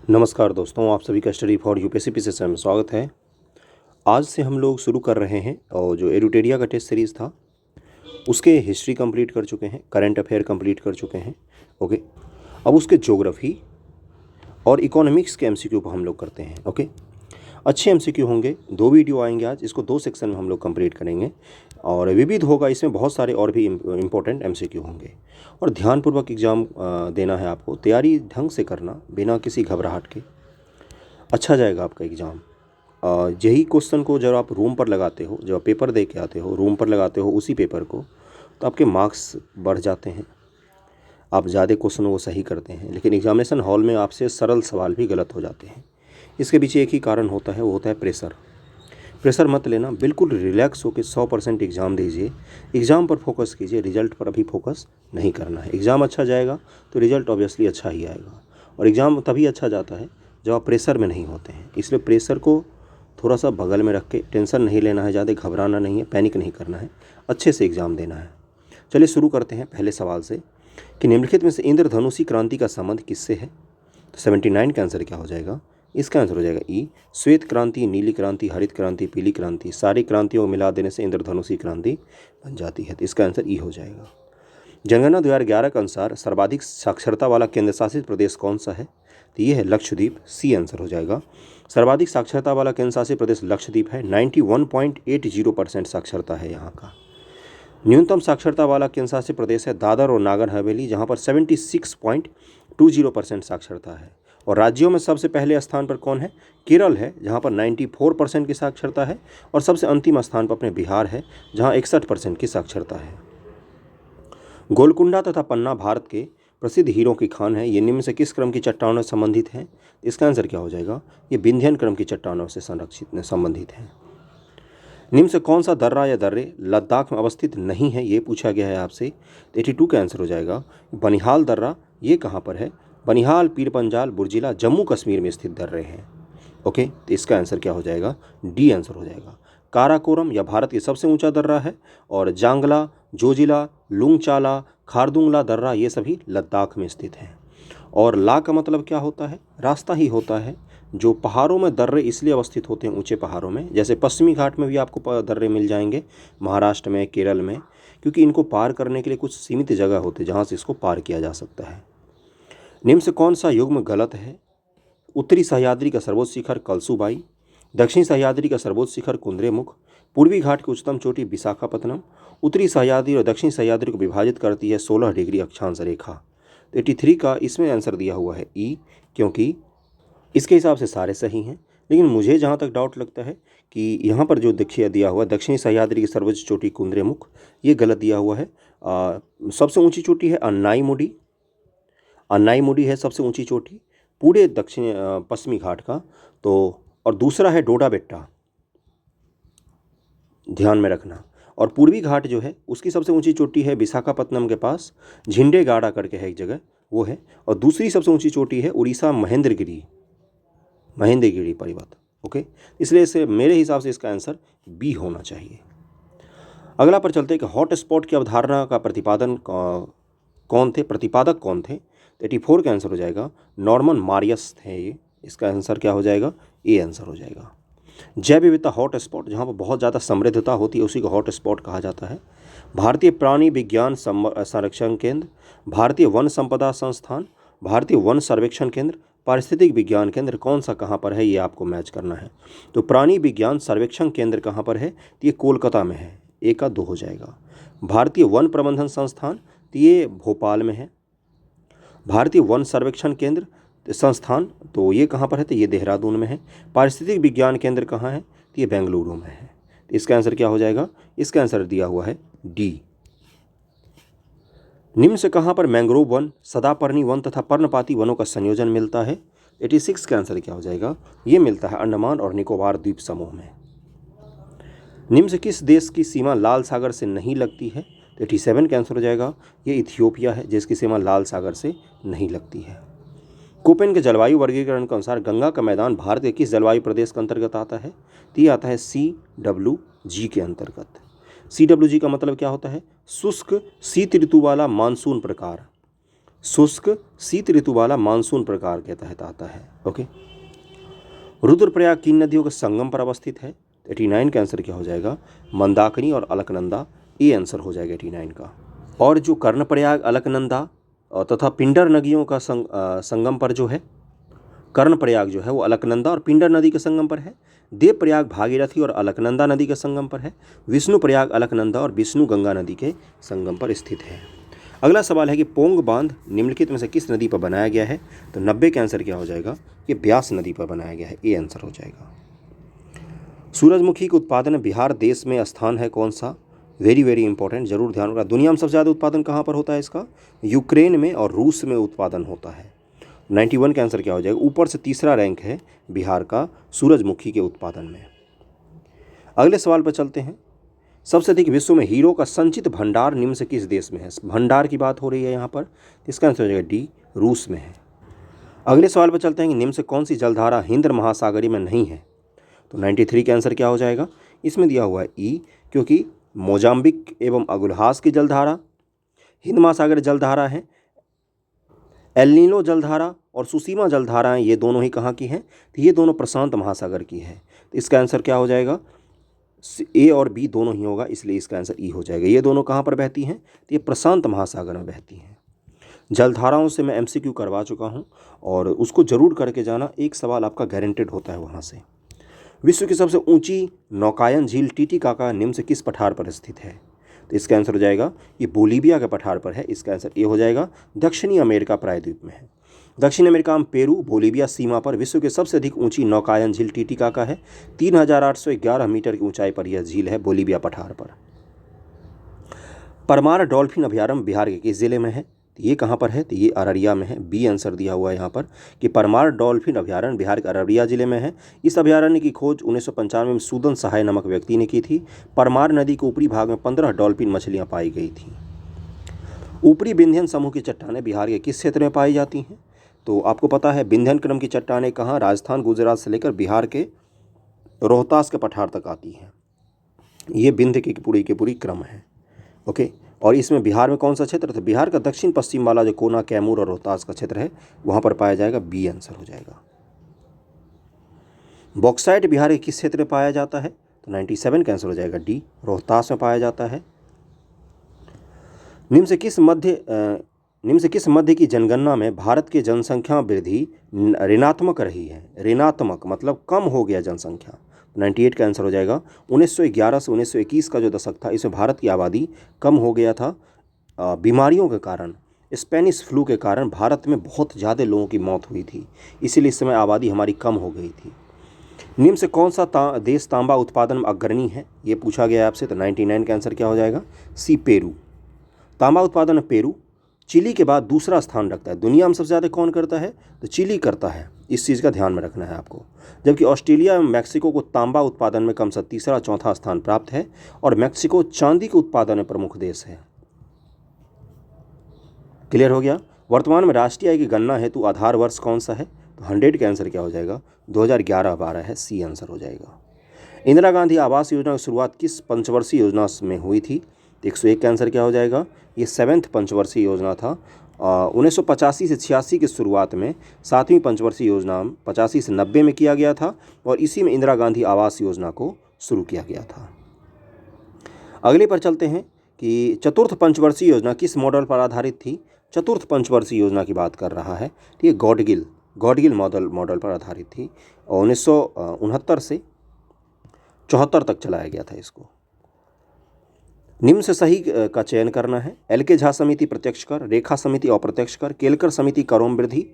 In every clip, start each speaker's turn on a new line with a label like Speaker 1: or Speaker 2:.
Speaker 1: नमस्कार दोस्तों, आप सभी का स्टडी फॉर यूपीएससी पीसीएस में स्वागत है। आज से हम लोग शुरू कर रहे हैं और जो एडुटेरिया का टेस्ट सीरीज़ था उसके हिस्ट्री कंप्लीट कर चुके हैं, करंट अफेयर कंप्लीट कर चुके हैं। ओके, अब उसके ज्योग्राफी और इकोनॉमिक्स के एमसीक्यू को हम लोग करते हैं। ओके, अच्छे एमसीक्यू होंगे, 2 वीडियो आएंगे आज, इसको 2 सेक्शन में हम लोग कंप्लीट करेंगे और विविध होगा, इसमें बहुत सारे और भी इम्पोर्टेंट एमसीक्यू होंगे और ध्यानपूर्वक एग्ज़ाम देना है आपको, तैयारी ढंग से करना बिना किसी घबराहट के, अच्छा जाएगा आपका एग्ज़ाम। यही क्वेश्चन को जब आप रूम पर लगाते हो, जब आप पेपर दे के आते हो, रूम पर लगाते हो उसी पेपर को, तो आपके मार्क्स बढ़ जाते हैं, आप ज़्यादा क्वेश्चनों को सही करते हैं, लेकिन एग्जामिनेशन हॉल में आपसे सरल सवाल भी गलत हो जाते हैं। इसके पीछे एक ही कारण होता है, वो होता है प्रेशर। प्रेशर मत लेना, बिल्कुल रिलैक्स होकर 100% एग्ज़ाम दीजिए, एग्ज़ाम पर फोकस कीजिए, रिजल्ट पर अभी फोकस नहीं करना है। एग्ज़ाम अच्छा जाएगा तो रिजल्ट ऑब्वियसली अच्छा ही आएगा, और एग्ज़ाम तभी अच्छा जाता है जब आप प्रेशर में नहीं होते हैं। इसलिए प्रेशर को थोड़ा सा बगल में रख के, टेंशन नहीं लेना है, ज़्यादा घबराना नहीं है, पैनिक नहीं करना है, अच्छे से एग्ज़ाम देना है। चलिए शुरू करते हैं पहले सवाल से कि निम्नलिखित में से इंद्रधनुषी क्रांति का संबंध किससे है। तो 79 का आंसर क्या हो जाएगा? इसका आंसर हो जाएगा ई। श्वेत क्रांति, नीली क्रांति, हरित क्रांति, पीली क्रांति, सारी क्रांतियों को मिला देने से इंद्रधनुषी क्रांति बन जाती है। तो इसका आंसर ई हो जाएगा। जनगणना 2011 के अनुसार सर्वाधिक साक्षरता वाला केंद्र शासित प्रदेश कौन सा है? तो ये है लक्षद्वीप, सी आंसर हो जाएगा। सर्वाधिक साक्षरता वाला केंद्र शासित प्रदेश लक्षद्वीप है, 91.80% साक्षरता है यहाँ का। न्यूनतम साक्षरता वाला केंद्र शासित प्रदेश है दादर और नागर हवेली, जहाँ पर 76.20% साक्षरता है। और राज्यों में सबसे पहले स्थान पर कौन है? केरल है, जहाँ पर 94% की साक्षरता है, और सबसे अंतिम स्थान पर अपने बिहार है, जहाँ 61% की साक्षरता है। गोलकुंडा तथा पन्ना भारत के प्रसिद्ध हीरों की खान है, ये निम्न से किस क्रम की चट्टानों से संबंधित है? इसका आंसर क्या हो जाएगा? ये विंध्यन क्रम की चट्टानों से संबंधित है। निम्न से कौन सा दर्रा या दर्रे लद्दाख में अवस्थित नहीं है, ये पूछा गया है आपसे। 82 का आंसर हो जाएगा बनिहाल दर्रा। ये कहाँ पर है? बनिहाल, पीर पंजाल, बुर्जिला जम्मू कश्मीर में स्थित दर्रे हैं। ओके, तो इसका आंसर क्या हो जाएगा? डी आंसर हो जाएगा। काराकोरम यह भारत की सबसे ऊंचा दर्रा है, और जांगला, जोजिला, लुंगचाला, खारदुंगला दर्रा ये सभी लद्दाख में स्थित हैं। और ला का मतलब क्या होता है? रास्ता ही होता है। जो पहाड़ों में दर्रे इसलिए अवस्थित होते हैं, ऊंचे पहाड़ों में, जैसे पश्चिमी घाट में भी आपको दर्रे मिल जाएंगे, महाराष्ट्र में, केरल में, क्योंकि इनको पार करने के लिए कुछ सीमित जगह होती है जहाँ से इसको पार किया जा सकता है। निम्न से कौन सा युग्म गलत है? उत्तरी सह्याद्री का सर्वोच्च शिखर कलसुबाई, दक्षिणी सह्याद्री का सर्वोच्च शिखर कुंद्रेमुख, पूर्वी घाट की उच्चतम चोटी विशाखापत्तनम, उत्तरी सह्याद्री और दक्षिणी सह्याद्री को विभाजित करती है 16 डिग्री अक्षांश रेखा। 83 का इसमें आंसर दिया हुआ है ई, क्योंकि इसके हिसाब से सारे सही हैं, लेकिन मुझे जहाँ तक डाउट लगता है कि यहाँ पर जो देखिए दिया हुआ है दक्षिणी सह्याद्री की सर्वोच्च चोटी कुंद्रेमुख, ये गलत दिया हुआ है। सबसे ऊंची चोटी है अन्नाईमुडी, अन्नाईमुडी है सबसे ऊंची चोटी पूरे दक्षिण पश्चिमी घाट का। तो और दूसरा है डोडा बेट्टा, ध्यान में रखना। और पूर्वी घाट जो है उसकी सबसे ऊंची चोटी है विशाखापत्तनम के पास, झिंडेगाड़ा करके है एक जगह, वो है। और दूसरी सबसे ऊंची चोटी है उड़ीसा महेंद्रगिरी, महेंद्रगिरी पर्वत। ओके, इसलिए इसे मेरे हिसाब से इसका आंसर बी होना चाहिए। अगला पर चलते हैं कि हॉट स्पॉट की अवधारणा का प्रतिपादक कौन थे? 84 का आंसर हो जाएगा नॉर्मन मारियस थे ये। इसका आंसर क्या हो जाएगा? ए आंसर हो जाएगा। जैव विविधता हॉट स्पॉट, जहाँ पर बहुत ज़्यादा समृद्धता होती है उसी को हॉट स्पॉट कहा जाता है। भारतीय प्राणी विज्ञान संरक्षण केंद्र, भारतीय वन संपदा संस्थान, भारतीय वन सर्वेक्षण केंद्र, पारिस्थितिक विज्ञान केंद्र, कौन सा कहाँ पर है ये आपको मैच करना है। तो प्राणी विज्ञान सर्वेक्षण केंद्र कहाँ पर है? तो ये कोलकाता में है, ए का 2 हो जाएगा। भारतीय वन प्रबंधन संस्थान, तो ये भोपाल में है। भारतीय वन सर्वेक्षण केंद्र संस्थान, तो ये कहाँ पर है? तो ये देहरादून में है। पारिस्थितिक विज्ञान केंद्र कहाँ है? तो ये बेंगलुरु में है। तो इसका आंसर क्या हो जाएगा? इसका आंसर दिया हुआ है डी। निम्न से कहाँ पर मैंग्रोव वन, सदापर्णी वन तथा पर्णपाती वनों का संयोजन मिलता है? 86 का आंसर क्या हो जाएगा? ये मिलता है अंडमान और निकोबार द्वीप समूह में। निम्न से किस देश की सीमा लाल सागर से नहीं लगती है? तो 87 का आंसर हो जाएगा ये इथियोपिया है, जिसकी सीमा लाल सागर से नहीं लगती है। कोपेन के जलवायु वर्गीकरण के अनुसार गंगा का मैदान भारत के किस जलवायु प्रदेश के अंतर्गत आता है? तो ये आता है CWG के अंतर्गत। CWG का मतलब क्या होता है? शुष्क शीत ऋतु वाला मानसून प्रकार। शुष्क शीत ऋतु वाला मानसून प्रकार के तहत आता है। ओके, रुद्रप्रयाग किन नदियों के संगम पर अवस्थित है? 89 का आंसर क्या हो जाएगा? मंदाकिनी और अलकनंदा, ये आंसर हो जाएगा 89 का। और जो कर्णप्रयाग, अलकनंदा तथा पिंडर नदियों का संगम पर जो है, कर्णप्रयाग जो है वो अलकनंदा और पिंडर नदी के संगम पर है। देवप्रयाग भागीरथी और अलकनंदा नदी के संगम पर है। विष्णुप्रयाग अलकनंदा और विष्णु गंगा नदी के संगम पर स्थित है। अगला सवाल है कि पोंग बांध निम्नलिखित में से किस नदी पर बनाया गया है? तो 90 का आंसर क्या हो जाएगा? ये ब्यास नदी पर बनाया गया है, ये आंसर हो जाएगा। सूरजमुखी के उत्पादन में बिहार देश में स्थान है कौन सा? वेरी वेरी इंपॉर्टेंट, जरूर ध्यान रखना। दुनिया में सबसे ज़्यादा उत्पादन कहाँ पर होता है इसका? यूक्रेन में और रूस में उत्पादन होता है। 91 का आंसर क्या हो जाएगा? ऊपर से तीसरा रैंक है बिहार का सूरजमुखी के उत्पादन में। अगले सवाल पर चलते हैं। सबसे अधिक विश्व में हीरो का संचित भंडार निम्न से किस देश में है? भंडार की बात हो रही है यहाँ पर, इसका आंसर हो जाएगा डी, रूस में है। अगले सवाल पर चलते हैं कि निम्न से कौन सी जलधारा हिंद महासागरीय में नहीं है? तो 93 का आंसर क्या हो जाएगा? इसमें दिया हुआ है ई, क्योंकि मोजाम्बिक एवं अगुल्हास की जलधारा हिंद महासागर जलधारा है। एल नीनो जलधारा और सुसीमा जलधाराएं ये दोनों ही कहाँ की हैं? तो ये दोनों प्रशांत महासागर की है। तो इसका आंसर क्या हो जाएगा? ए और बी दोनों ही होगा, इसलिए इसका आंसर ई हो जाएगा। ये दोनों कहाँ पर बहती हैं? तो ये प्रशांत महासागर में बहती हैं। जलधाराओं से मैं एमसीक्यू करवा चुका हूँ और उसको जरूर करके जाना, एक सवाल आपका गारंटेड होता है वहाँ से। विश्व की सबसे ऊंची नौकायन झील टिटिकाका निम्न से किस पठार पर स्थित है? तो इसका आंसर हो जाएगा ये बोलीविया के पठार पर है। इसका आंसर ये हो जाएगा। दक्षिणी अमेरिका प्रायद्वीप में है। दक्षिण अमेरिका में पेरू बोलीविया सीमा पर विश्व की सबसे अधिक ऊंची नौकायन झील टिटिकाका है। 3811 मीटर की ऊंचाई पर यह झील है बोलीविया पठार पर। परमार डॉल्फिन अभयारण्य बिहार के किस जिले में है? तो ये कहाँ पर है? तो ये अररिया में है। बी आंसर दिया हुआ है यहाँ पर कि परमार डॉल्फिन अभयारण्य बिहार के अररिया जिले में है। इस अभयारण्य की खोज 1995 में सूदन सहाय नामक व्यक्ति ने की थी। परमार नदी के ऊपरी भाग में 15 डॉल्फिन मछलियाँ पाई गई थी। ऊपरी विंध्यन समूह की चट्टानें बिहार के किस क्षेत्र में पाई जाती हैं? तो आपको पता है विंध्यन क्रम की चट्टानें कहाँ? राजस्थान, गुजरात से लेकर बिहार के रोहतास के पठार तक आती हैं। ये विंध्य की पूरी क्रम है। ओके, और इसमें बिहार में कौन सा क्षेत्र? तो बिहार का दक्षिण पश्चिम वाला जो कोना, कैमूर और रोहतास का क्षेत्र है वहाँ पर पाया जाएगा। बी आंसर हो जाएगा। बॉक्साइट बिहार के किस क्षेत्र में पाया जाता है? तो 97 का आंसर हो जाएगा डी, रोहतास में पाया जाता है। निम्न से किस मध्य की जनगणना में भारत की जनसंख्या वृद्धि ऋणात्मक रही है? ऋणात्मक मतलब कम हो गया जनसंख्या। 98 का आंसर हो जाएगा। 1911 से 1921 का जो दशक था इसमें भारत की आबादी कम हो गया था। बीमारियों के कारण, स्पेनिश फ्लू के कारण भारत में बहुत ज़्यादा लोगों की मौत हुई थी, इसीलिए इस समय आबादी हमारी कम हो गई थी। निम्न से कौन सा देश तांबा उत्पादन में अग्रणी है? ये पूछा गया आपसे। तो 99 का आंसर क्या हो जाएगा? सी, पेरू। तांबा उत्पादन में पेरू चिली के बाद दूसरा स्थान रखता है। दुनिया में सबसे ज़्यादा कौन करता है? तो चिली करता है। इस चीज़ का ध्यान में रखना है आपको। जबकि ऑस्ट्रेलिया एवं मैक्सिको को तांबा उत्पादन में क्रमशः तीसरा चौथा स्थान प्राप्त है और मैक्सिको चांदी के उत्पादन में प्रमुख देश है। क्लियर हो गया? वर्तमान में राष्ट्रीय आय की गणना हेतु आधार वर्ष कौन सा है? तो 100 का आंसर क्या हो जाएगा? 2011-12 है। सी आंसर हो जाएगा। इंदिरा गांधी आवास योजना की शुरुआत किस पंचवर्षीय योजना में हुई थी? 101 का आंसर क्या हो जाएगा? ये 7th पंचवर्षीय योजना था। 1985 से 86 की शुरुआत में 7वीं पंचवर्षीय योजना 85 से 90 में किया गया था और इसी में इंदिरा गांधी आवास योजना को शुरू किया गया था। अगले पर चलते हैं कि चतुर्थ पंचवर्षीय योजना किस मॉडल पर आधारित थी? चतुर्थ पंचवर्षीय योजना की बात कर रहा है। तो ये गॉडगिल मॉडल पर आधारित थी और 1969 से 74 तक चलाया गया था इसको। निम्न से सही का चयन करना है। एल.के. झा समिति प्रत्यक्ष कर, रेखा समिति अप्रत्यक्ष कर, केलकर समिति करोम वृद्धि,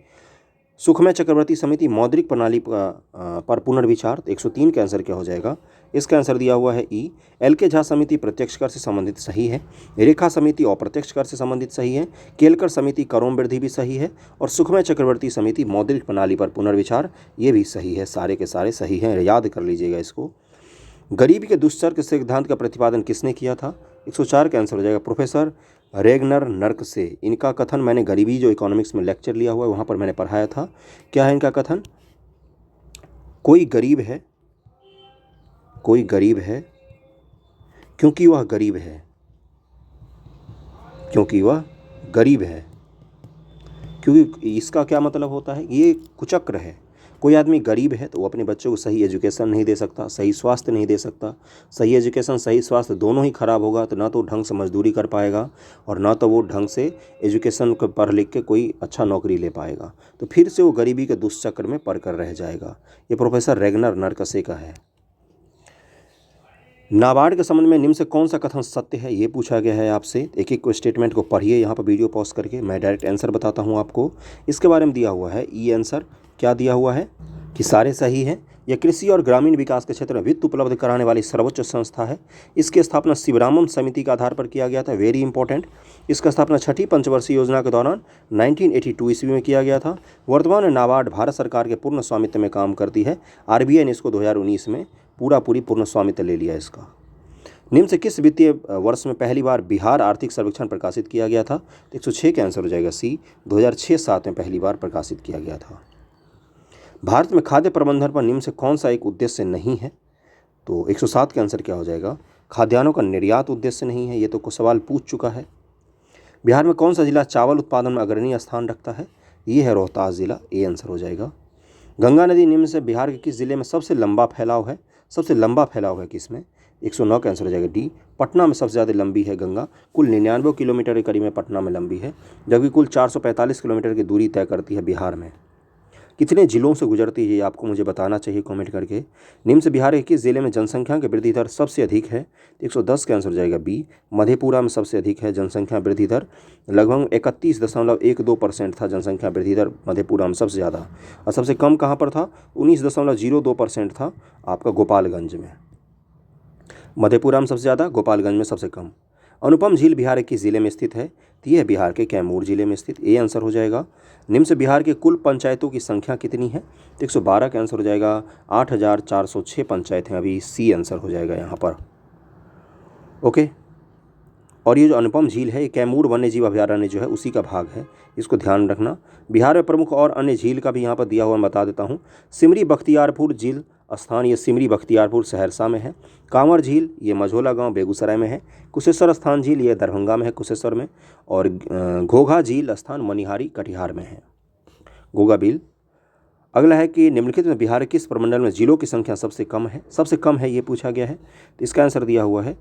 Speaker 1: सुखमय चक्रवर्ती समिति मौद्रिक प्रणाली पर पुनर्विचार। 103 का आंसर क्या हो जाएगा? इसका आंसर दिया हुआ है ई। एल.के. झा समिति प्रत्यक्ष कर से संबंधित सही है, रेखा समिति अप्रत्यक्ष कर से संबंधित सही है, केलकर समिति करोम वृद्धि भी सही है और सुखमय चक्रवर्ती समिति मौद्रिक प्रणाली पर पुनर्विचार ये भी सही है। सारे के सारे सही हैं, याद कर लीजिएगा इसको। गरीबी के दुष्चर के सिद्धांत का प्रतिपादन किसने किया था? 104 का आंसर हो जाएगा प्रोफेसर रेगनर नर्क से। इनका कथन मैंने गरीबी जो इकोनॉमिक्स में लेक्चर लिया हुआ है वहाँ पर मैंने पढ़ाया था। क्या है इनका कथन? कोई गरीब है क्योंकि वह गरीब है, क्योंकि इसका क्या मतलब होता है, ये कुचक्र है। कोई आदमी गरीब है तो वो अपने बच्चों को सही एजुकेशन नहीं दे सकता, सही स्वास्थ्य नहीं दे सकता। सही एजुकेशन सही स्वास्थ्य दोनों ही खराब होगा तो ना तो ढंग से मजदूरी कर पाएगा और ना तो वो ढंग से एजुकेशन को पढ़ लिख के कोई अच्छा नौकरी ले पाएगा। तो फिर से वो गरीबी के दुष्चक्र में पड़ कर रह जाएगा। ये प्रोफेसर रेगनर नरकसे का है। नाबार्ड के संबंध में निम्न से कौन सा कथन सत्य है, ये पूछा गया है आपसे। एक एक स्टेटमेंट को पढ़िए यहाँ पर वीडियो पॉज करके, मैं डायरेक्ट आंसर बताता हूँ आपको। इसके बारे में दिया हुआ है ई आंसर, क्या दिया हुआ है कि सारे सही हैं। यह कृषि और ग्रामीण विकास के क्षेत्र में वित्त उपलब्ध कराने वाली सर्वोच्च संस्था है। इसकी स्थापना शिवरामन समिति के आधार पर किया गया था, वेरी इंपॉर्टेंट। इसका स्थापना छठी पंचवर्षीय योजना के दौरान 1982 ईस्वी में किया गया था। वर्तमान में नाबार्ड भारत सरकार के पूर्ण स्वामित्व में काम करती है। आरबीआई ने इसको 2019 में पूर्ण स्वामित्व ले लिया इसका। निम्न से किस वित्तीय वर्ष में पहली बार बिहार आर्थिक सर्वेक्षण प्रकाशित किया गया था? 106 का आंसर हो जाएगा सी, 2006-07 में पहली बार प्रकाशित किया गया था। भारत में खाद्य प्रबंधन पर निम्न से कौन सा एक उद्देश्य नहीं है? तो 107 का आंसर क्या हो जाएगा? खाद्यान्नों का निर्यात उद्देश्य नहीं है, ये तो को सवाल पूछ चुका है। बिहार में कौन सा जिला चावल उत्पादन में अग्रणी स्थान रखता है? ये है रोहतास जिला, ए आंसर हो जाएगा। गंगा नदी निम्न से बिहार के किस जिले में सबसे लंबा फैलाव है? सबसे लंबा फैलाव है किसमें? 109 का आंसर हो जाएगा डी, पटना में सबसे ज़्यादा लंबी है गंगा। कुल 99 किलोमीटर के करीब में पटना में लंबी है, जबकि कुल 445 किलोमीटर की दूरी तय करती है बिहार में। कितने जिलों से गुजरती है ये आपको मुझे बताना चाहिए कमेंट करके। निम्न से बिहार के किस जिले में जनसंख्या की वृद्धि दर सबसे अधिक है? 110 का आंसर हो जाएगा बी, मधेपुरा में सबसे अधिक है जनसंख्या वृद्धि दर। लगभग 31.12% था जनसंख्या वृद्धि दर मधेपुरा में सबसे ज़्यादा, और सबसे कम कहाँ पर था? 19.02% था आपका गोपालगंज में। मधेपुरा में सबसे ज़्यादा, गोपालगंज में सबसे कम। अनुपम झील बिहार के किस जिले में स्थित है? तो यह बिहार के कैमूर जिले में स्थित, ए आंसर हो जाएगा। निम्न से बिहार के कुल पंचायतों की संख्या कितनी है? तो 112 का आंसर हो जाएगा। 8,406 पंचायत हैं अभी, सी आंसर हो जाएगा यहाँ पर। ओके, और ये जो अनुपम झील है ये कैमूर वन्यजीव अभयारण्य जो है उसी का भाग है, इसको ध्यान रखना। बिहार में प्रमुख और अन्य झील का भी यहाँ पर दिया हुआ मैं बता देता हूँ। सिमरी बख्तियारपुर झील स्थान, ये सिमरी बख्तियारपुर सहरसा में है। कांवर झील ये मझोला गांव बेगूसराय में है। कुशेश्वर स्थान झील ये दरभंगा में है, कुशेश्वर में। और घोघा झील स्थान मनिहारी कटिहार में है, घोघा बिल। अगला है कि निम्नलिखित में बिहार के किस प्रमंडल में जिलों की संख्या सबसे कम है? सबसे कम है ये पूछा गया है, तो इसका आंसर दिया हुआ है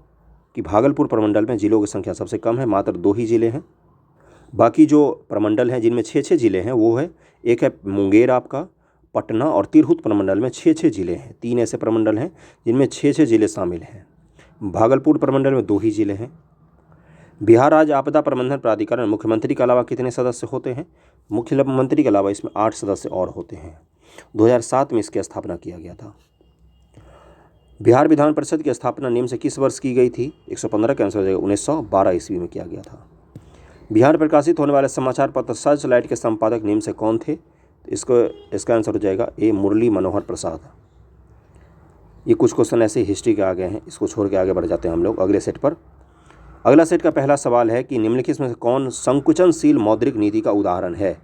Speaker 1: कि भागलपुर प्रमंडल में जिलों की संख्या सबसे कम है, मात्र 2 ही जिले हैं। बाकी जो प्रमंडल हैं जिनमें 6-6 जिले हैं वो है, एक है मुंगेर आपका, पटना और तिरहुत प्रमंडल में 6-6 जिले हैं। 3 ऐसे प्रमंडल हैं जिनमें 6-6 जिले शामिल हैं। भागलपुर प्रमंडल में 2 ही जिले हैं। बिहार राज्य आपदा प्रबंधन प्राधिकरण मुख्यमंत्री के अलावा कितने सदस्य होते हैं? मुख्यमंत्री के अलावा इसमें 8 सदस्य और होते हैं। 2007 में इसकी स्थापना किया गया था। बिहार विधान परिषद की स्थापना निम्न से किस वर्ष की गई थी? 115 का आंसर हो जाएगा, 1912 ईस्वी में किया गया था। बिहार प्रकाशित होने वाले समाचार पत्र सर्च लाइट के संपादक निम्न से कौन थे? इसका आंसर हो जाएगा ए, मुरली मनोहर प्रसाद। ये कुछ क्वेश्चन ऐसे हिस्ट्री के आ गए हैं, इसको छोड़ के आगे बढ़ जाते हैं हम लोग अगले सेट पर। अगला सेट का पहला सवाल है कि निम्नलिखित में से कौन संकुचनशील मौद्रिक नीति का उदाहरण है?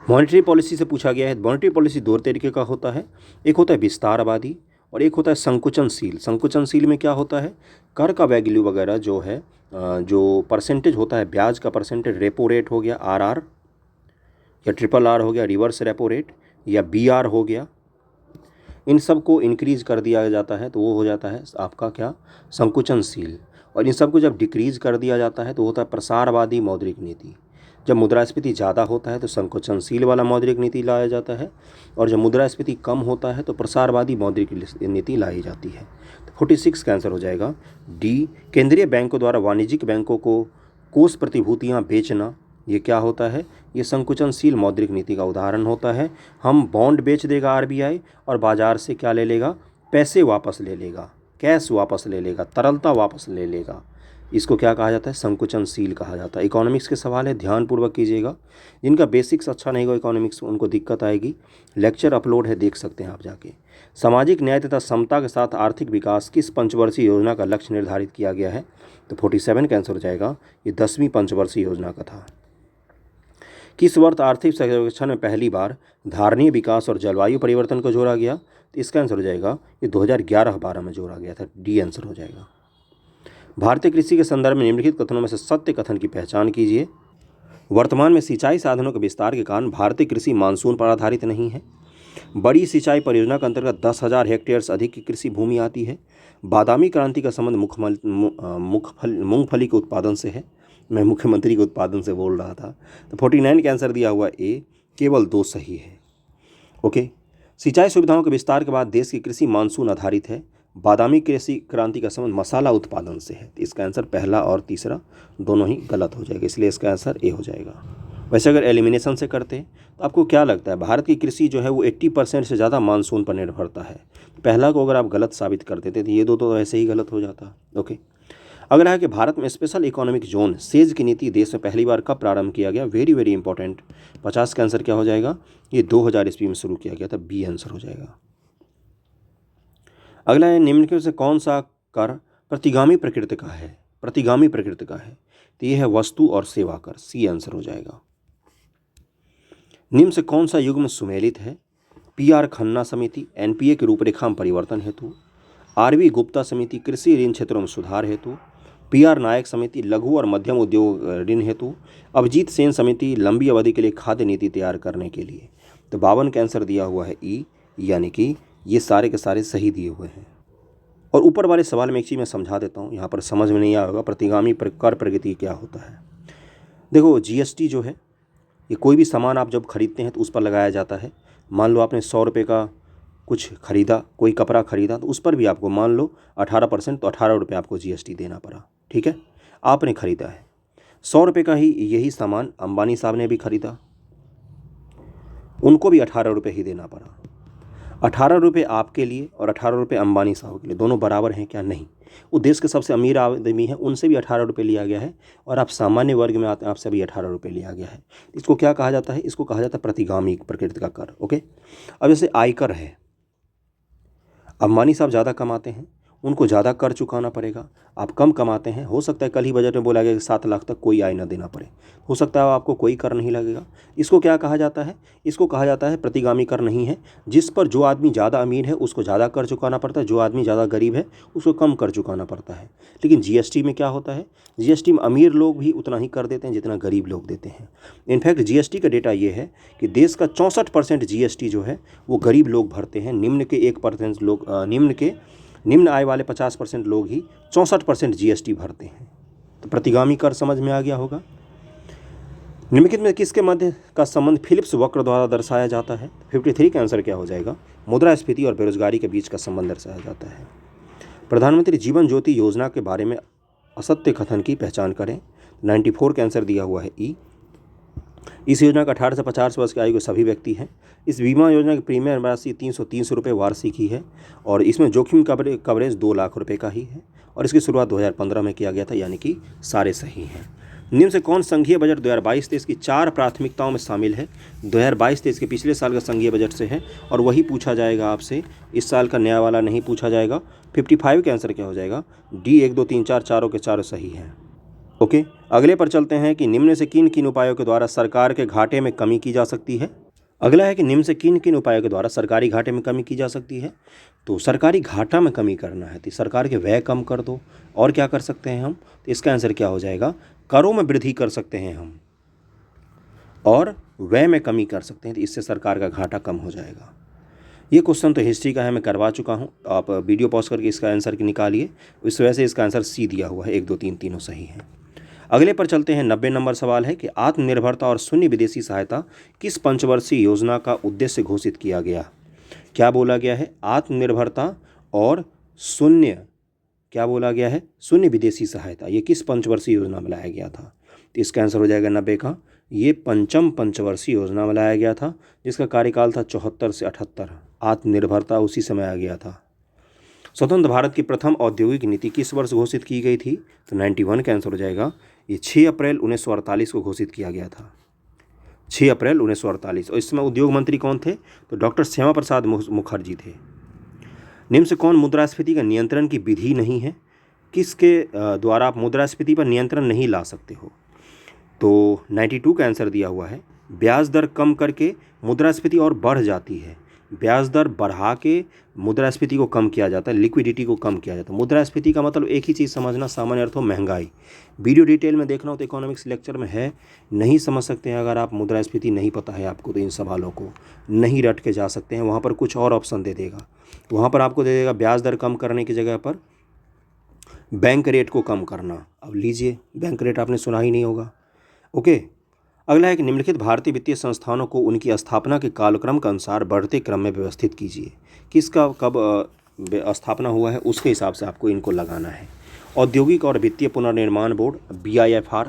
Speaker 1: मॉनेटरी पॉलिसी से पूछा गया है। मॉनेटरी पॉलिसी 2 तरीके का होता है, एक होता है विस्तारवादी और एक होता है संकुचनशील। संकुचनशील में क्या होता है? कर का वैल्यू वगैरह जो है, जो परसेंटेज होता है, ब्याज का परसेंटेज, रेपो रेट हो गया RR या RRR हो गया, रिवर्स रेपो रेट, या BR हो गया, इन सब को इंक्रीज कर दिया जाता है तो वो हो जाता है आपका क्या? संकुचनशील। और इन सब को जब डिक्रीज कर दिया जाता है तो होता है प्रसारवादी मौद्रिक नीति। जब मुद्रास्फीति ज़्यादा होता है तो संकुचनशील वाला मौद्रिक नीति लाया जाता है, और जब मुद्रास्फीति कम होता है तो प्रसारवादी मौद्रिक नीति लाई जाती है। तो 46 का आंसर हो जाएगा डी, केंद्रीय बैंकों द्वारा वाणिज्यिक बैंकों को कोष प्रतिभूतियाँ बेचना, ये क्या होता है? ये संकुचनशील मौद्रिक नीति का उदाहरण होता है। हम बॉन्ड बेच देगा RBI और बाजार से क्या ले लेगा? पैसे वापस ले लेगा, कैश वापस ले लेगा, तरलता वापस ले लेगा। इसको क्या कहा जाता है? संकुचनशील कहा जाता है। इकोनॉमिक्स के सवाल है, ध्यानपूर्वक कीजिएगा। जिनका बेसिक्स अच्छा नहीं होगा इकोनॉमिक्स, उनको दिक्कत आएगी। लेक्चर अपलोड है, देख सकते हैं आप जाके। सामाजिक न्याय तथा समता के साथ आर्थिक विकास किस पंचवर्षीय योजना का लक्ष्य निर्धारित किया गया है? तो 47 का आंसर हो जाएगा, ये 10वीं पंचवर्षीय योजना का था। किस वर्ष आर्थिक सर्वेक्षण में पहली बार धारणीय विकास और जलवायु परिवर्तन को जोड़ा गया? तो इसका आंसर हो जाएगा, ये 2011-12 में जोड़ा गया था, डी आंसर हो जाएगा। भारतीय कृषि के संदर्भ में निम्नलिखित कथनों में से सत्य कथन की पहचान कीजिए। वर्तमान में सिंचाई साधनों के विस्तार के कारण भारतीय कृषि मानसून पर आधारित नहीं है। बड़ी सिंचाई परियोजना के अंतर्गत 10,000 हेक्टेयर से अधिक की कृषि भूमि आती है। बादामी क्रांति का संबंध मूंगफली के उत्पादन से है। मैं मुख्यमंत्री के उत्पादन से बोल रहा था। तो 49 का आंसर दिया हुआ ए, केवल 2 सही है। ओके, सिंचाई सुविधाओं के विस्तार के बाद देश की कृषि मानसून आधारित है। बादामी कृषि क्रांति का संबंध मसाला उत्पादन से है। इसका आंसर पहला और तीसरा दोनों ही गलत हो जाएगा, इसलिए इसका आंसर ए हो जाएगा। वैसे अगर एलिमिनेशन से करते हैं तो आपको क्या लगता है, भारत की कृषि जो है वो 80% से ज़्यादा मानसून पर निर्भरता है। पहला को अगर आप गलत साबित कर देते तो ये दो तो ऐसे ही गलत हो जाता। ओके, अगला है कि भारत में स्पेशल इकोनॉमिक जोन सेज की नीति देश में पहली बार कब प्रारंभ किया गया। Very very important. 50 का आंसर क्या हो जाएगा, ये 2000 ईस्वी में शुरू किया गया था। बी आंसर हो जाएगा। अगला है निम्नलिखित में से कौन सा कर प्रतिगामी प्रकृति का है। प्रतिगामी प्रकृति का है तो ये है वस्तु और सेवा कर। सी आंसर हो जाएगा। निम्न से कौन सा युग्म सुमेलित है। पी.आर. खन्ना समिति एनपीए की रूपरेखा में परिवर्तन हेतु, आर.वी. गुप्ता समिति कृषि ऋण क्षेत्रों में सुधार हेतु, पी.आर. नायक समिति लघु और मध्यम उद्योग ऋण हेतु, अभिजीत सेन समिति लंबी अवधि के लिए खाद्य नीति तैयार करने के लिए। तो 52 का आंसर दिया हुआ है ई, यानी कि ये सारे के सारे सही दिए हुए हैं। और ऊपर वाले सवाल में एक चीज़ मैं समझा देता हूँ, यहाँ पर समझ में नहीं आया होगा प्रतिगामी कर प्रगति क्या होता है। देखो जीएसटी जो है ये कोई भी सामान आप जब खरीदते हैं तो उस पर लगाया जाता है। मान लो आपने 100 रुपये का कुछ खरीदा, कोई कपड़ा खरीदा, तो उस पर भी आपको मान लो 18%, तो 18 रुपये आपको जीएसटी देना पड़ा। ठीक है, आपने खरीदा है 100 रुपये का ही यही सामान अंबानी साहब ने भी खरीदा, उनको भी 18 रुपये ही देना पड़ा। 18 रुपये आपके लिए और 18 रुपये अंबानी साहब के लिए, दोनों बराबर हैं क्या? नहीं। वो देश के सबसे अमीर आदमी है, उनसे भी 18 रुपये लिया गया है, और आप सामान्य वर्ग में आते हैं, आपसे भी 18 रुपये लिया गया है। इसको क्या कहा जाता है? इसको कहा जाता है प्रतिगामी प्रकृति का कर। ओके, अब जैसे आयकर है, अंबानी साहब ज़्यादा कमाते हैं, उनको ज़्यादा कर चुकाना पड़ेगा। आप कम कमाते हैं, हो सकता है कल ही बजट में बोला गया कि 7 लाख तक कोई आय न देना पड़े, हो सकता है आपको कोई कर नहीं लगेगा। इसको क्या कहा जाता है? इसको कहा जाता है प्रतिगामी कर नहीं है, जिस पर जो आदमी ज़्यादा अमीर है उसको ज़्यादा कर चुकाना पड़ता है, जो आदमी ज़्यादा गरीब है उसको कम कर चुकाना पड़ता है। लेकिन जीएसटी में क्या होता है? जीएसटी में अमीर लोग भी उतना ही कर देते हैं जितना गरीब लोग देते हैं। इनफैक्ट जीएसटी का डेटा ये है कि देश का 64% जीएसटी जो है वो गरीब लोग भरते हैं। निम्न के 1% लोग, निम्न आय वाले 50% लोग ही 64% जीएसटी भरते हैं। तो प्रतिगामी कर समझ में आ गया होगा। निम्नलिखित में किसके मध्य का संबंध फिलिप्स वक्र द्वारा दर्शाया जाता है? 53 का आंसर क्या हो जाएगा? मुद्रास्फीति और बेरोजगारी के बीच का संबंध दर्शाया जाता है। प्रधानमंत्री जीवन ज्योति योजना के बारे में असत्य कथन की पहचान करें। 94 का आंसर दिया हुआ है ई। इस योजना का 18 से 50 वर्ष की आयु के सभी व्यक्ति हैं। इस बीमा योजना की प्रीमियम राशि 330 रुपये वार्षिक ही है, और इसमें जोखिम कवरेज 2 लाख रुपये का ही है, और इसकी शुरुआत 2015 में किया गया था, यानी कि सारे सही हैं। निम्न से कौन संघीय बजट 2022-23 की 4 प्राथमिकताओं में शामिल है? 2022-23 के पिछले साल का संघीय बजट से है, और वही पूछा जाएगा आपसे, इस साल का नया वाला नहीं पूछा जाएगा। 55 का आंसर क्या हो जाएगा? डी। 1, 2, 3, 4 चारों के चारों सही हैं। ओके, अगले पर चलते हैं कि निम्न से किन किन उपायों के द्वारा सरकार के घाटे में कमी की जा सकती है। अगला है कि निम्न से किन किन उपायों के द्वारा सरकारी घाटे में कमी की जा सकती है। तो सरकारी घाटा में कमी करना है तो सरकार के व्यय कम कर दो। और क्या कर सकते हैं हम? तो इसका आंसर क्या हो जाएगा? करों में वृद्धि कर सकते हैं हम, और व्यय में कमी कर सकते हैं, तो इससे सरकार का घाटा कम हो जाएगा। ये क्वेश्चन तो हिस्ट्री का है, मैं करवा चुका हूँ, आप वीडियो पॉज करके इसका आंसर निकालिए। इस वजह से इसका आंसर सी दिया हुआ है। 1, 2, 3 तीनों सही हैं। अगले पर चलते हैं। 90 नंबर सवाल है कि आत्मनिर्भरता और शून्य विदेशी सहायता किस पंचवर्षीय योजना का उद्देश्य घोषित किया गया? क्या बोला गया है? आत्मनिर्भरता और शून्य, क्या बोला गया है? शून्य विदेशी सहायता। ये किस पंचवर्षीय योजना में लाया गया था? तो इसका आंसर हो जाएगा 90 का। ये पंचम पंचवर्षीय योजना में लाया गया था, जिसका कार्यकाल था 74 से 78। आत्मनिर्भरता उसी समय आ गया था। स्वतंत्र भारत की प्रथम औद्योगिक नीति किस वर्ष घोषित की गई थी? तो 91 का आंसर हो जाएगा। ये 6 अप्रैल 1948 को घोषित किया गया था। 6 अप्रैल 1948। और इस समय उद्योग मंत्री कौन थे? तो डॉक्टर श्यामा प्रसाद मुखर्जी थे। निम्न से कौन मुद्रास्फीति का नियंत्रण की विधि नहीं है? किसके द्वारा आप मुद्रास्फीति पर नियंत्रण नहीं ला सकते हो? तो 92 का आंसर दिया हुआ है। ब्याज दर कम करके मुद्रास्फीति और बढ़ जाती है, ब्याज दर बढ़ा के मुद्रास्फीति को कम किया जाता है, लिक्विडिटी को कम किया जाता है। मुद्रास्फीति का मतलब एक ही चीज़ समझना, सामान्य अर्थों महंगाई। वीडियो डिटेल में देखना हो तो इकोनॉमिक्स लेक्चर में है, नहीं समझ सकते हैं अगर आप, मुद्रास्फीति नहीं पता है आपको, तो इन सवालों को नहीं रट के जा सकते हैं। वहाँ पर कुछ और ऑप्शन दे देगा, वहाँ पर आपको दे देगा ब्याज दर कम करने की जगह पर बैंक रेट को कम करना। अब लीजिए, बैंक रेट आपने सुना ही नहीं होगा। ओके, अगला है कि निम्नलिखित भारतीय वित्तीय संस्थानों को उनकी स्थापना के कालक्रम के अनुसार बढ़ते क्रम में व्यवस्थित कीजिए। किसका कब स्थापना हुआ है उसके हिसाब से आपको इनको लगाना है। औद्योगिक और वित्तीय पुनर्निर्माण बोर्ड BIFR,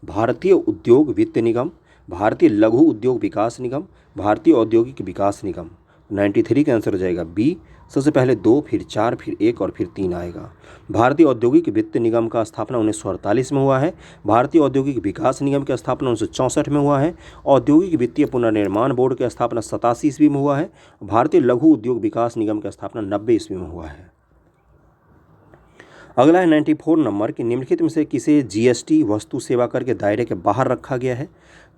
Speaker 1: भारतीय उद्योग वित्त निगम, भारतीय लघु उद्योग विकास निगम, भारतीय औद्योगिक विकास निगम। 93 का आंसर हो जाएगा बी। सबसे पहले 2, फिर 4, फिर 1 और फिर 3 आएगा। भारतीय औद्योगिक वित्त निगम का स्थापना 1948 में हुआ है। भारतीय औद्योगिक विकास निगम की स्थापना 1964 में हुआ है। औद्योगिक वित्तीय पुनर्निर्माण बोर्ड की स्थापना 87 ईस्वी में हुआ है। भारतीय लघु उद्योग विकास निगम की स्थापना 90 ईस्वी में हुआ है। अगला है 94 नंबर कि निम्नलिखित में से किसे GST वस्तु सेवा कर के दायरे के बाहर रखा गया है।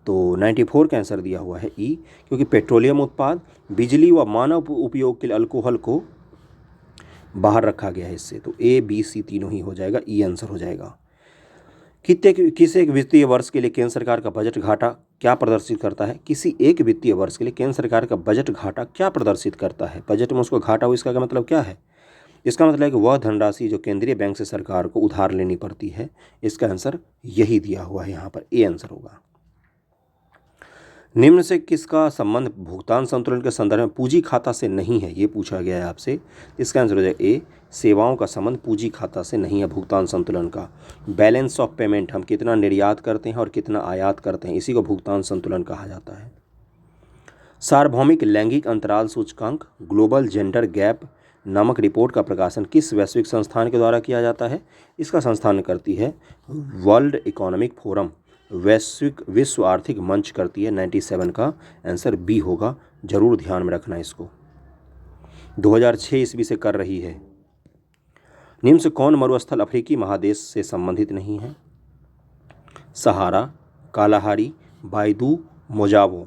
Speaker 1: तो 94 का आंसर दिया हुआ है ई, क्योंकि पेट्रोलियम उत्पाद, बिजली व मानव उपयोग के लिए अल्कोहल को बाहर रखा गया है इससे। तो A, B, C तीनों ही हो जाएगा, ई आंसर हो जाएगा। किस एक वित्तीय वर्ष के लिए केंद्र सरकार का बजट घाटा क्या प्रदर्शित करता है। किसी एक वित्तीय वर्ष के लिए केंद्र सरकार का बजट घाटा क्या प्रदर्शित करता है। बजट में उसको घाटा हो, इसका क्या मतलब क्या है। इसका मतलब है कि वह धनराशि जो केंद्रीय बैंक से सरकार को उधार लेनी पड़ती है। इसका आंसर यही दिया हुआ है, यहाँ पर ए आंसर होगा। निम्न से किसका संबंध भुगतान संतुलन के संदर्भ में पूंजी खाता से नहीं है, ये पूछा गया है आपसे। इसका आंसर हो जाएगा ए, सेवाओं का संबंध पूंजी खाता से नहीं है भुगतान संतुलन का। बैलेंस ऑफ पेमेंट, हम कितना निर्यात करते हैं और कितना आयात करते हैं, इसी को भुगतान संतुलन कहा जाता है। सार्वभौमिक लैंगिक अंतराल सूचकांक ग्लोबल जेंडर गैप नामक रिपोर्ट का प्रकाशन किस वैश्विक संस्थान के द्वारा किया जाता है। इसका संस्थान करती है वर्ल्ड इकोनॉमिक फोरम, विश्व आर्थिक मंच करती है। 97 का आंसर बी होगा, जरूर ध्यान में रखना इसको। 2006 ईस्वी से कर रही है। निम्न से कौन मरुस्थल अफ्रीकी महादेश से संबंधित नहीं है। सहारा, कालाहारी, बायदू, मोजावो।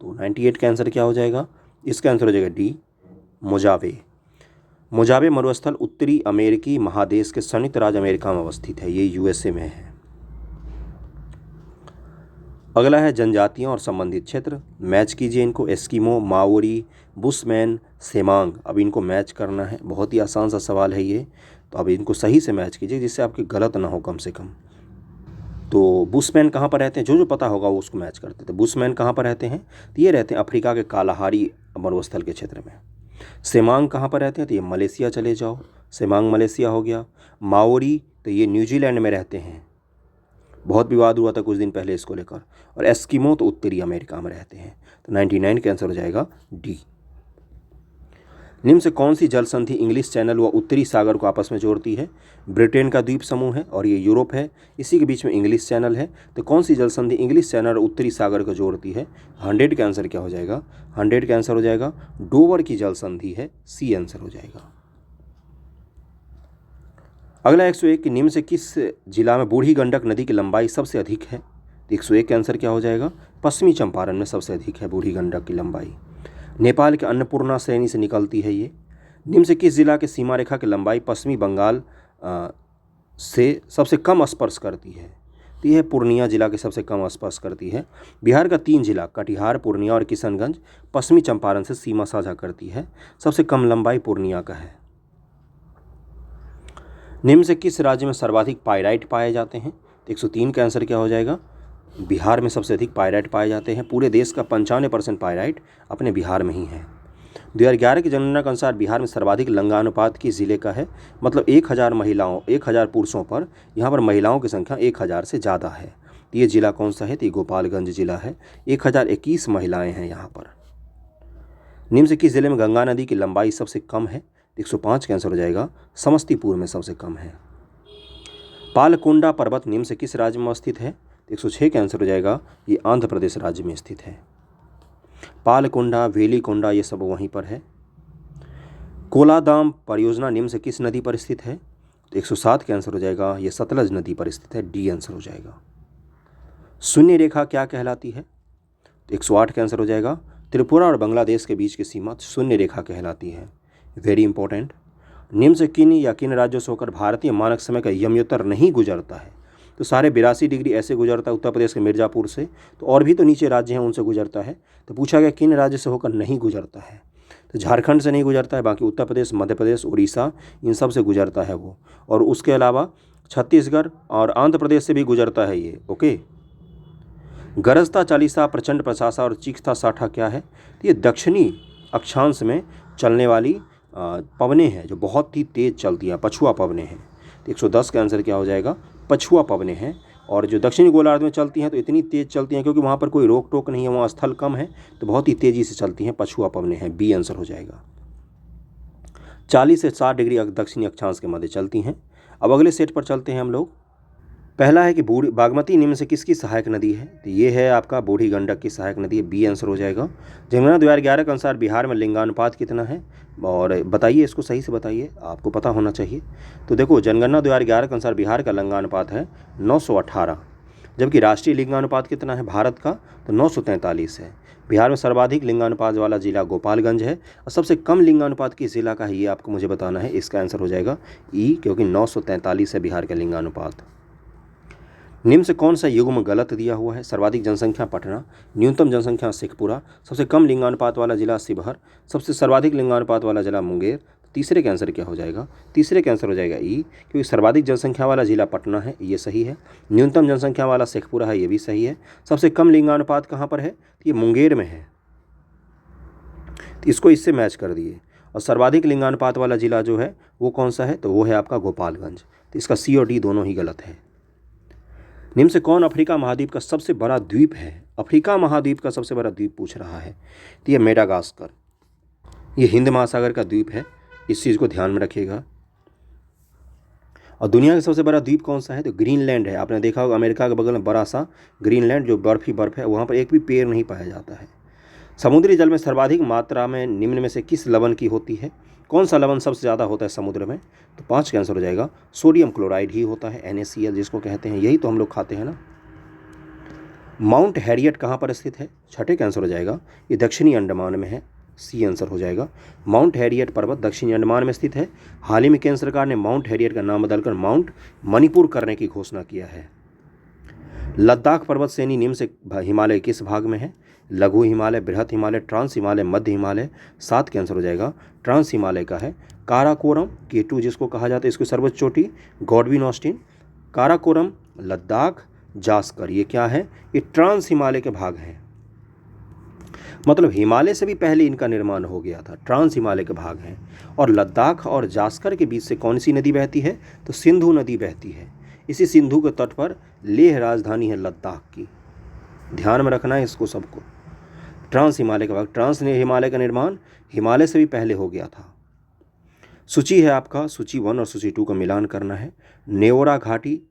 Speaker 1: तो 98 का आंसर क्या हो जाएगा। इसका आंसर हो जाएगा डी, मोजावे। मोजावे मरुस्थल उत्तरी अमेरिकी महादेश के संयुक्त राज्य अमेरिका में अवस्थित है, ये USA में है। अगला है जनजातियां और संबंधित क्षेत्र, मैच कीजिए इनको। Eskimo, Maori, bushman, Semang. अब इनको मैच करना है, बहुत ही आसान सा सवाल है ये, तो अब इनको सही से मैच कीजिए जिससे आपके गलत ना हो कम से कम। तो बुशमैन कहाँ पर रहते हैं, जो पता होगा वो उसको मैच करते थे। बुशमैन कहाँ पर रहते हैं, तो ये रहते हैं अफ्रीका के कालाहारी मरुस्थल के क्षेत्र में। सेमांग कहाँ पर रहते हैं, तो ये मलेशिया चले जाओ, सेमांग मलेशिया हो गया। माओरी, तो ये न्यूजीलैंड में रहते हैं, बहुत विवाद हुआ था कुछ दिन पहले इसको लेकर। और एस्किमो तो उत्तरी अमेरिका में रहते हैं। तो 99 का आंसर हो जाएगा डी। निम्न से कौन सी जल संधि इंग्लिश चैनल व उत्तरी सागर को आपस में जोड़ती है। ब्रिटेन का द्वीप समूह है और ये यूरोप है, इसी के बीच में इंग्लिश चैनल है। तो कौन सी जल संधि इंग्लिश चैनल और उत्तरी सागर को जोड़ती है। 100 का आंसर क्या हो जाएगा, 100 का आंसर हो जाएगा डोवर की जल संधि है, सी आंसर हो जाएगा। अगला 101 कि निम्न से किस जिला में बूढ़ी गंडक नदी की लंबाई सबसे अधिक है। 101 का आंसर क्या हो जाएगा, पश्चिमी चंपारण में सबसे अधिक है बूढ़ी गंडक की लंबाई। नेपाल के अन्नपूर्णा श्रेणी से निकलती है ये। निम्न से किस जिला के सीमा रेखा की लंबाई पश्चिमी बंगाल से सबसे कम स्पर्श करती है। तो यह पूर्णिया जिला के सबसे कम स्पर्श करती है। बिहार का 3 जिला कटिहार, पूर्णिया और किशनगंज पश्चिमी चंपारण से सीमा साझा करती है, सबसे कम लंबाई पूर्णिया का है। निम्न से किस राज्य में सर्वाधिक पाइराइट पाए जाते हैं। 103 का आंसर क्या हो जाएगा, बिहार में सबसे अधिक पाइराइट पाए जाते हैं। पूरे देश का 95% पाइराइट अपने बिहार में ही है। 2011 की जनगणना के अनुसार बिहार में सर्वाधिक लिंगानुपात किस जिले का है, मतलब 1000 पुरुषों पर यहाँ पर महिलाओं की संख्या 1000 से ज़्यादा है। ये जिला कौन सा है, तो ये गोपालगंज जिला है, 1021 महिलाएं हैं यहाँ पर। निम्न से किस जिले में गंगा नदी की लंबाई सबसे कम है। 105 का आंसर हो जाएगा समस्तीपुर में सबसे कम है। पालकोंडा पर्वत निम्न से किस राज्य में स्थित है। 106 का आंसर हो जाएगा ये आंध्र प्रदेश राज्य में स्थित है। पालकोंडा, वेलीकोंडा ये सब वहीं पर है। कोलादाम परियोजना निम्न से किस नदी पर स्थित है। तो 107 का आंसर हो जाएगा ये सतलज नदी पर स्थित है, डी आंसर हो जाएगा। शून्य रेखा क्या कहलाती है। तो 108 का आंसर हो जाएगा त्रिपुरा और बांग्लादेश के बीच की सीमा शून्य रेखा कहलाती है। Very important. निम्न से किन या किन राज्यों से होकर भारतीय मानक समय का यमयुत्तर नहीं गुजरता है? तो सारे 82 डिग्री ऐसे गुजरता है उत्तर प्रदेश के मिर्ज़ापुर से, तो और भी तो नीचे राज्य हैं उनसे गुजरता है। तो पूछा गया किन राज्य से होकर नहीं गुजरता है? तो झारखंड से नहीं गुजरता है, बाकी उत्तर प्रदेश, मध्य प्रदेश, उड़ीसा, इन सब से गुजरता है वो। और उसके अलावा छत्तीसगढ़ और आंध्र प्रदेश से भी गुजरता है ये। ओके। गरजता चालीसा, प्रचंड प्रशासा और चीखता साठा क्या है? तो ये दक्षिणी अक्षांश में चलने वाली पवनें हैं जो बहुत ही तेज़ चलती हैं, पछुआ पवनें हैं। तो 110 का आंसर क्या हो जाएगा? पछुआ पवनें हैं। और जो दक्षिणी गोलार्ध में चलती हैं तो इतनी तेज़ चलती हैं क्योंकि वहाँ पर कोई रोक टोक नहीं है, वहाँ स्थल कम है, तो बहुत ही तेज़ी से चलती हैं, पछुआ पवनें हैं। बी आंसर हो जाएगा। 40 से 60 डिग्री दक्षिणी अक्षांश के मध्य चलती हैं। अब अगले सेट पर चलते हैं हम लोग। पहला है कि बूढ़ी बागमती निम्न से किसकी सहायक नदी है? तो ये है आपका बूढ़ी गंडक की सहायक नदी है। बी आंसर हो जाएगा। जनगणना 2011 के अनुसार बिहार में लिंगानुपात कितना है? और बताइए, इसको सही से बताइए, आपको पता होना चाहिए। तो देखो, जनगणना 2011 के अनुसार बिहार का लिंगानुपात है 918, जबकि राष्ट्रीय लिंगानुपात कितना है भारत का? तो 943 है। बिहार में सर्वाधिक लिंगानुपात वाला जिला गोपालगंज है और सबसे कम लिंगानुपात किस जिला का है ये आपको मुझे बताना है। इसका आंसर हो जाएगा ई, क्योंकि 943 है बिहार का लिंगानुपात। निम्न से कौन सा युग्म गलत दिया हुआ है? सर्वाधिक जनसंख्या पटना, न्यूनतम जनसंख्या शेखपुरा, सबसे कम लिंगानुपात वाला जिला शिवहर, सबसे सर्वाधिक लिंगानुपात वाला जिला मुंगेर। तीसरे का आंसर क्या हो जाएगा? तीसरे का आंसर हो जाएगा ई, क्योंकि सर्वाधिक जनसंख्या वाला जिला पटना है, ये सही है। न्यूनतम जनसंख्या वाला शेखपुरा है, ये भी सही है। सबसे कम लिंगानुपात कहाँ पर है? तो ये मुंगेर में है, तो इसको इससे मैच कर दिए। और सर्वाधिक लिंगानुपात वाला जिला जो है वो कौन सा है? तो वो है आपका गोपालगंज। तो इसका सी और डी दोनों ही गलत है। निम्न से कौन अफ्रीका महाद्वीप का सबसे बड़ा द्वीप है? अफ्रीका महाद्वीप का सबसे बड़ा द्वीप पूछ रहा है, तो ये मेडागास्कर, ये हिंद महासागर का द्वीप है, इस चीज़ को ध्यान में रखिएगा। और दुनिया का सबसे बड़ा द्वीप कौन सा है? तो ग्रीनलैंड है। आपने देखा होगा अमेरिका के बगल में बड़ा सा ग्रीनलैंड, जो बर्फ ही बर्फ है, वहाँ पर एक भी पेड़ नहीं पाया जाता है। समुद्री जल में सर्वाधिक मात्रा में निम्न में से किस लवण की होती है? कौन सा लवण सबसे ज़्यादा होता है समुद्र में? तो 5 का आंसर हो जाएगा सोडियम क्लोराइड ही होता है, NaCl जिसको कहते हैं, यही तो हम लोग खाते हैं ना। माउंट हैरियट कहाँ पर स्थित है? छठे का आंसर हो जाएगा ये दक्षिणी अंडमान में है, सी आंसर हो जाएगा। माउंट हैरियट पर्वत दक्षिणी अंडमान में स्थित है। हाल ही में केंद्र सरकार ने माउंट हैरियट का नाम बदलकर माउंट मणिपुर करने की घोषणा किया है। लद्दाख पर्वत श्रेणी निम्न से हिमालय किस भाग में है? लघु हिमालय, बृहत हिमालय, ट्रांस हिमालय, मध्य हिमालय। 7 का आंसर हो जाएगा ट्रांस हिमालय का है। काराकोरम K2 जिसको कहा जाता है, इसकी सर्वोच्च चोटी गॉडविन ऑस्टिन। काराकोरम, लद्दाख, जास्कर, ये क्या है? ये ट्रांस हिमालय के भाग हैं, मतलब हिमालय से भी पहले इनका निर्माण हो गया था, ट्रांस हिमालय के भाग हैं। और लद्दाख और जास्कर के बीच से कौन सी नदी बहती है? तो सिंधु नदी बहती है। इसी सिंधु के तट पर लेह राजधानी है लद्दाख की, ध्यान में रखना है इसको सबको। ट्रांस हिमालय का भाग, ट्रांस हिमालय का निर्माण हिमालय से भी पहले हो गया था। सूची है आपका, सूची 1 और सूची 2 का मिलान करना है। नेओरा घाटी,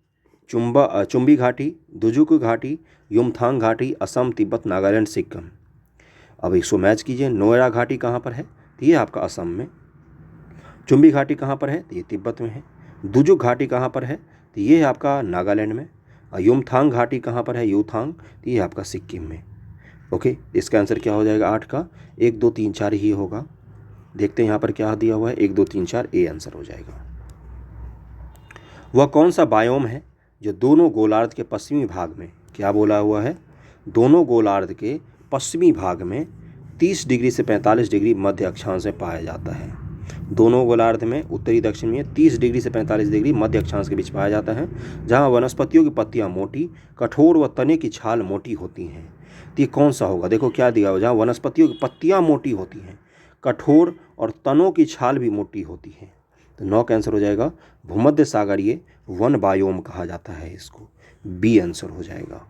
Speaker 1: चुम्बी घाटी, दुजुक घाटी, युमथांग घाटी, असम, तिब्बत, नागालैंड, सिक्किम। अब इसको मैच कीजिए। नोएरा घाटी कहाँ पर है? तो ये आपका असम में। चुम्बी घाटी कहाँ पर है? तो ये तिब्बत में है। दुजुक घाटी कहाँ पर है? तो ये है आपका नागालैंड में। और युमथांग घाटी कहाँ पर है? यूथांग, तो ये आपका सिक्किम में। ओके, इसका आंसर क्या हो जाएगा 8 का? 1 2 3 4 ही होगा। देखते हैं यहाँ पर क्या दिया हुआ है। 1 2 3 4 ए आंसर हो जाएगा। वह कौन सा बायोम है जो दोनों गोलार्ध के पश्चिमी भाग में, क्या बोला हुआ है? दोनों गोलार्ध के पश्चिमी भाग में 30 डिग्री से 45 डिग्री मध्य अक्षांश में पाया जाता है। दोनों गोलार्ध में उत्तरी दक्षिण में 30 डिग्री से 45 डिग्री मध्य अक्षांश के बीच पाया जाता है, जहाँ वनस्पतियों की पत्तियाँ मोटी, कठोर व तने की छाल मोटी होती हैं। तो ये कौन सा होगा? देखो क्या दिया हुआ, जहाँ वनस्पतियों की पत्तियाँ मोटी होती हैं, कठोर और तनों की छाल भी मोटी होती है। तो 9 का आंसर हो जाएगा भूमध्य सागरीय वन बायोम कहा जाता है इसको। बी आंसर हो जाएगा।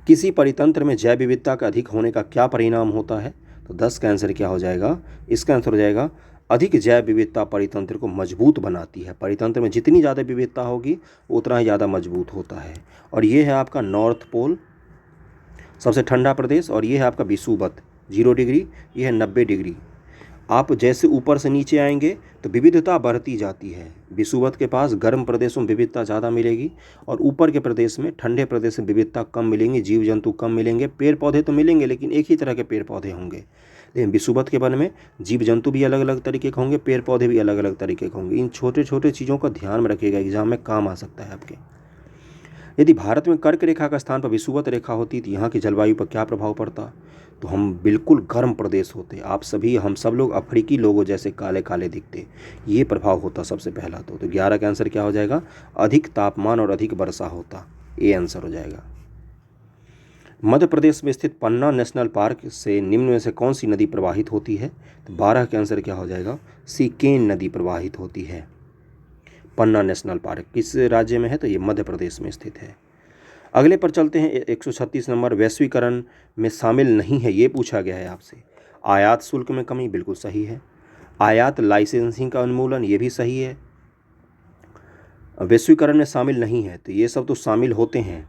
Speaker 1: किसी परितंत्र में जैव विविधता का अधिक होने का क्या परिणाम होता है? तो 10 का आंसर क्या हो जाएगा? इसका आंसर हो जाएगा अधिक जैव विविधता परितंत्र को मजबूत बनाती है। परितंत्र में जितनी ज़्यादा विविधता होगी उतना ही ज़्यादा मजबूत होता है। और ये है आपका नॉर्थ पोल, सबसे ठंडा प्रदेश, और ये है आपका विषुवत 0 डिग्री, ये है 90 डिग्री। आप जैसे ऊपर से नीचे आएंगे तो विविधता बढ़ती जाती है। विषुवत के पास गर्म प्रदेशों में विविधता ज़्यादा मिलेगी और ऊपर के प्रदेश में, ठंडे प्रदेश में विविधता कम मिलेंगी, जीव जंतु कम मिलेंगे। पेड़ पौधे तो मिलेंगे लेकिन एक ही तरह के पेड़ पौधे होंगे। लेकिन विषुवत के वन में जीव जंतु भी अलग अलग तरीके के होंगे, पेड़ पौधे भी अलग अलग तरीके के होंगे। इन छोटे छोटे चीज़ों का ध्यान में रखिएगा, एग्जाम में काम आ सकता है आपके। यदि भारत में कर्क रेखा का स्थान पर विषुवत रेखा होती तो यहाँ की जलवायु पर क्या प्रभाव पड़ता? तो हम बिल्कुल गर्म प्रदेश होते, आप सभी, हम सब लोग अफ्रीकी लोगों जैसे काले काले दिखते। ये प्रभाव होता सबसे पहला। तो 11 का आंसर क्या हो जाएगा? अधिक तापमान और अधिक वर्षा होता, ये आंसर हो जाएगा। मध्य प्रदेश में स्थित पन्ना नेशनल पार्क से निम्न में से कौन सी नदी प्रवाहित होती है? तो 12 का आंसर क्या हो जाएगा? सी केन नदी प्रवाहित होती है। पन्ना नेशनल पार्क किस राज्य में है? तो ये मध्य प्रदेश में स्थित है। अगले पर चलते हैं। 136 नंबर, वैश्वीकरण में शामिल नहीं है, ये पूछा गया है आपसे। आयात शुल्क में कमी, बिल्कुल सही है। आयात लाइसेंसिंग का उन्मूलन, ये भी सही है। वैश्वीकरण में शामिल नहीं है, तो ये सब तो शामिल होते हैं।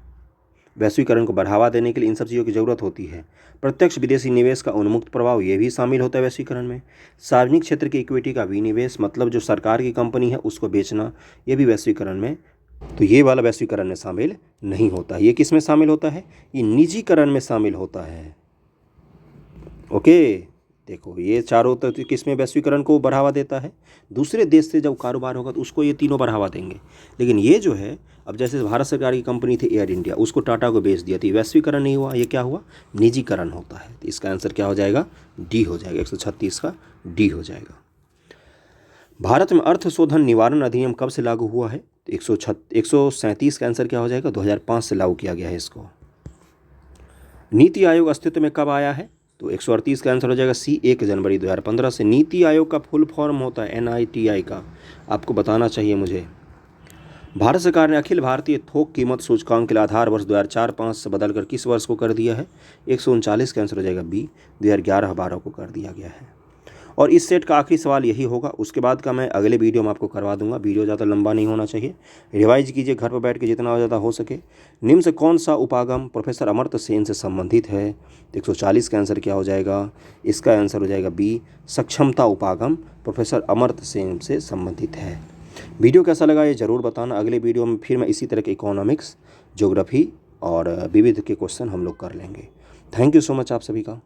Speaker 1: वैश्वीकरण को बढ़ावा देने के लिए इन सब चीज़ों की ज़रूरत होती है। प्रत्यक्ष विदेशी निवेश का उन्मुक्त प्रभाव, ये भी शामिल होता है वैश्वीकरण में। सार्वजनिक क्षेत्र की इक्विटी का विनिवेश, मतलब जो सरकार की कंपनी है उसको बेचना, ये भी वैश्वीकरण में, तो ये वाला वैश्वीकरण में शामिल नहीं होता। ये किस में शामिल होता है? ये निजीकरण में शामिल होता है। ओके, देखो ये चारों तो किस में वैश्वीकरण को बढ़ावा देता है? दूसरे देश से जब कारोबार होगा तो उसको ये तीनों बढ़ावा देंगे। लेकिन ये जो है, अब जैसे भारत सरकार की कंपनी थी एयर इंडिया, उसको टाटा को बेच दिया, तो वैश्वीकरण नहीं हुआ, ये क्या हुआ? निजीकरण होता है। तो इसका आंसर क्या हो जाएगा? डी हो जाएगा। 136 का डी हो जाएगा। भारत में अर्थ शोधन निवारण अधिनियम कब से लागू हुआ है? 137 का आंसर क्या हो जाएगा? 2005 से लागू किया गया है इसको। नीति आयोग अस्तित्व में कब आया है? तो 138 का आंसर हो जाएगा सी, 1 जनवरी 2015 से। नीति आयोग का फुल फॉर्म होता है NITI का, आपको बताना चाहिए मुझे। भारत सरकार ने अखिल भारतीय थोक कीमत सूचकांक के लिए आधार वर्ष 2004-05 से बदलकर किस वर्ष को कर दिया है? 139 का आंसर हो जाएगा बी, 2011-12 को कर दिया गया है। और इस सेट का आखिरी सवाल यही होगा, उसके बाद का मैं अगले वीडियो में आपको करवा दूंगा। वीडियो ज़्यादा लंबा नहीं होना चाहिए, रिवाइज कीजिए घर पर बैठ के जितना ज़्यादा हो सके। निम्न से कौन सा उपागम प्रोफेसर अमर्त्य सेन से संबंधित है? 140 का आंसर क्या हो जाएगा? इसका आंसर हो जाएगा बी, सक्षमता उपागम प्रोफेसर अमर्त्य सेन से संबंधित है। वीडियो कैसा लगा ये ज़रूर बताना। अगले वीडियो में फिर मैं इसी तरह के इकोनॉमिक्स, ज्योग्राफी और विविध के क्वेश्चन हम लोग कर लेंगे। थैंक यू सो मच आप सभी का।